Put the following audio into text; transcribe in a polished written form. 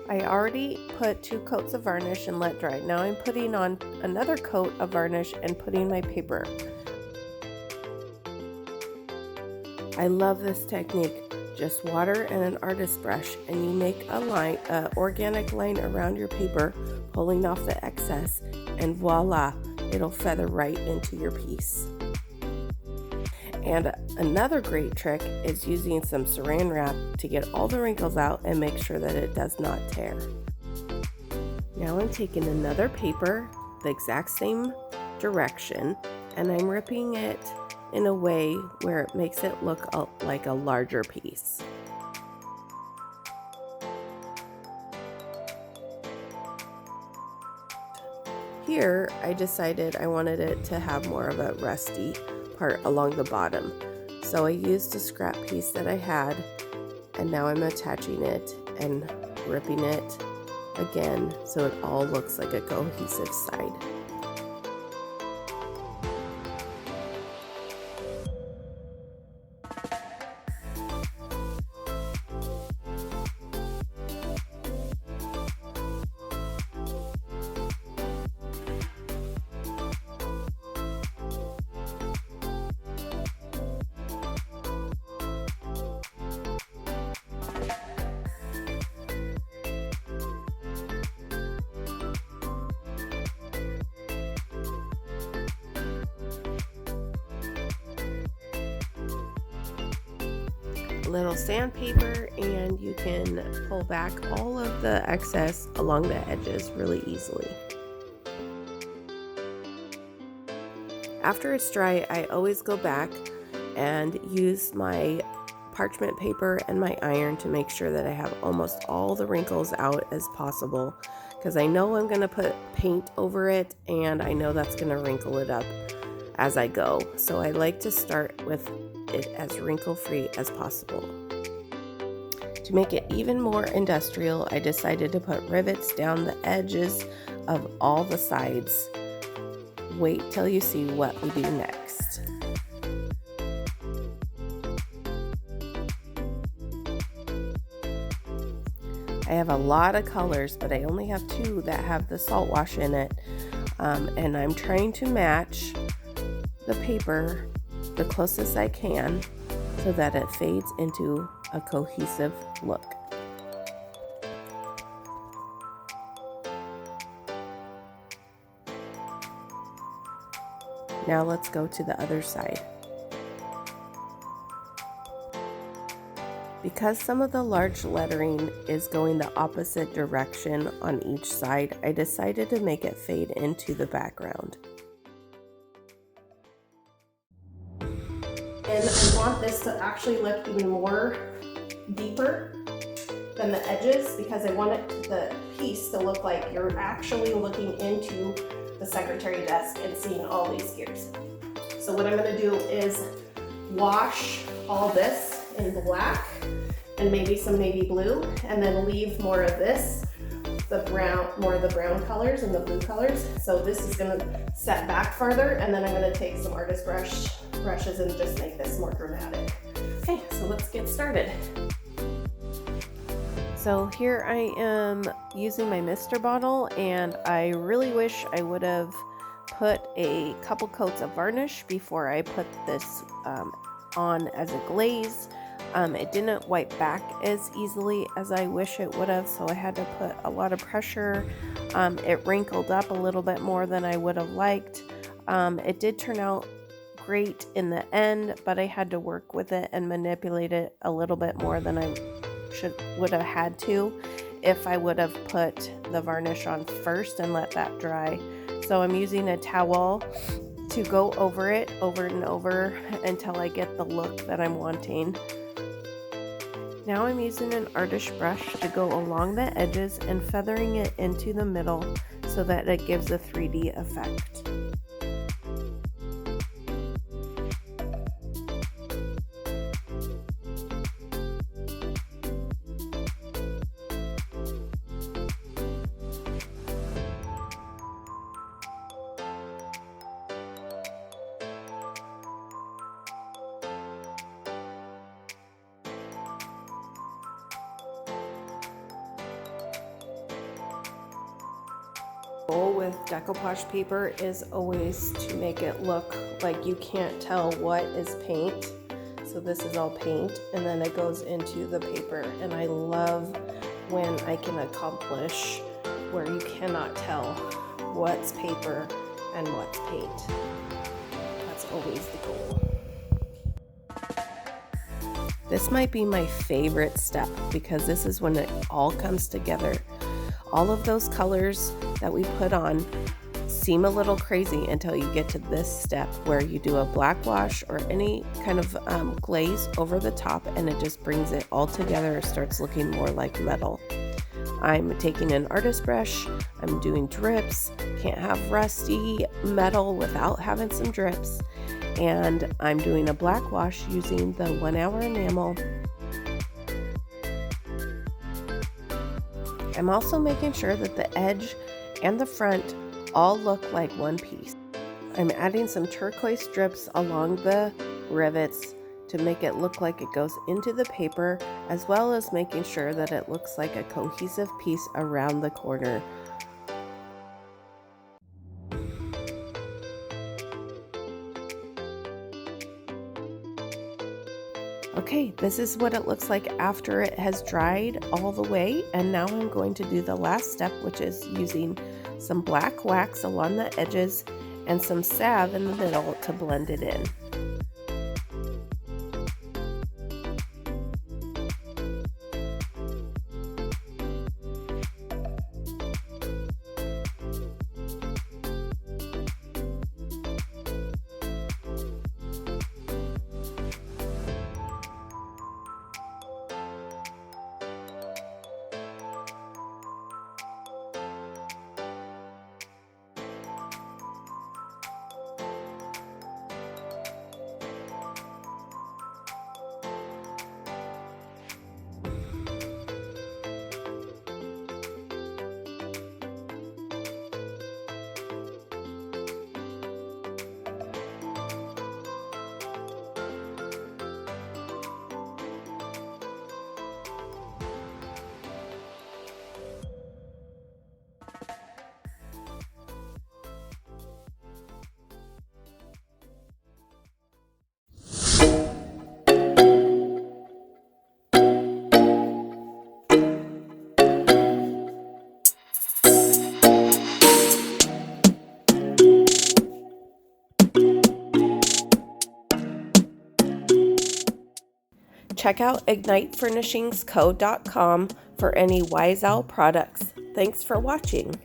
I already put 2 coats of varnish and let dry. Now I'm putting on another coat of varnish and putting my paper. I love this technique. Just water and an artist brush, and you make a line, an organic line around your paper, pulling off the excess, and voila, it'll feather right into your piece. And another great trick is using some saran wrap to get all the wrinkles out and make sure that it does not tear. Now I'm taking another paper, the exact same direction, and I'm ripping it in a way where it makes it look like a larger piece. Here, I decided I wanted it to have more of a rusty part along the bottom. So I used a scrap piece that I had, and now I'm attaching it and ripping it again so it all looks like a cohesive side. Little sandpaper, and you can pull back all of the excess along the edges really easily. After it's dry, I always go back and use my parchment paper and my iron to make sure that I have almost all the wrinkles out as possible, because I know I'm going to put paint over it and I know that's going to wrinkle it up as I go. So I like to start with it as wrinkle-free as possible. To make it even more industrial, I decided to put rivets down the edges of all the sides. Wait till you see what we do next. I have a lot of colors, but I only have 2 that have the salt wash in it, and I'm trying to match the paper the closest I can so that it fades into a cohesive look. Now let's go to the other side. Because some of the large lettering is going the opposite direction on each side, I decided to make it fade into the background. And I want this to actually look even more deeper than the edges, because I want the piece to look like you're actually looking into the secretary desk and seeing all these gears. So what I'm going to do is wash all this in black and maybe some navy blue, and then leave more of this, the brown, more of the brown colors and the blue colors. So this is going to set back farther, and then I'm going to take some artist brushes and just make this more dramatic. Okay, so let's get started. So here I am using my mister bottle, and I really wish I would have put a couple coats of varnish before I put this on as a glaze. It didn't wipe back as easily as I wish it would have, so I had to put a lot of pressure. It wrinkled up a little bit more than I would have liked. It did turn out great in the end, but I had to work with it and manipulate it a little bit more than I would have had to if I would have put the varnish on first and let that dry. So I'm using a towel to go over it over and over until I get the look that I'm wanting. Now I'm using an artist brush to go along the edges and feathering it into the middle so that it gives a 3D effect. goal with decoupage paper is always to make it look like you can't tell what is paint. So this is all paint, and then it goes into the paper, and I love when I can accomplish where you cannot tell what's paper and what's paint. That's always the goal. This might be my favorite step because this is when it all comes together. All of those colors that we put on seem a little crazy until you get to this step where you do a black wash or any kind of glaze over the top, and it just brings it all together. It starts looking more like metal. I'm taking an artist brush, I'm doing drips, can't have rusty metal without having some drips, and I'm doing a black wash using the 1 hour enamel. I'm also making sure that the edge and the front all look like one piece. I'm adding some turquoise strips along the rivets to make it look like it goes into the paper, as well as making sure that it looks like a cohesive piece around the corner. Okay, this is what it looks like after it has dried all the way, and now I'm going to do the last step, which is using some black wax along the edges and some salve in the middle to blend it in. Check out ignitefurnishingco.com for any Wise Owl products. Thanks for watching.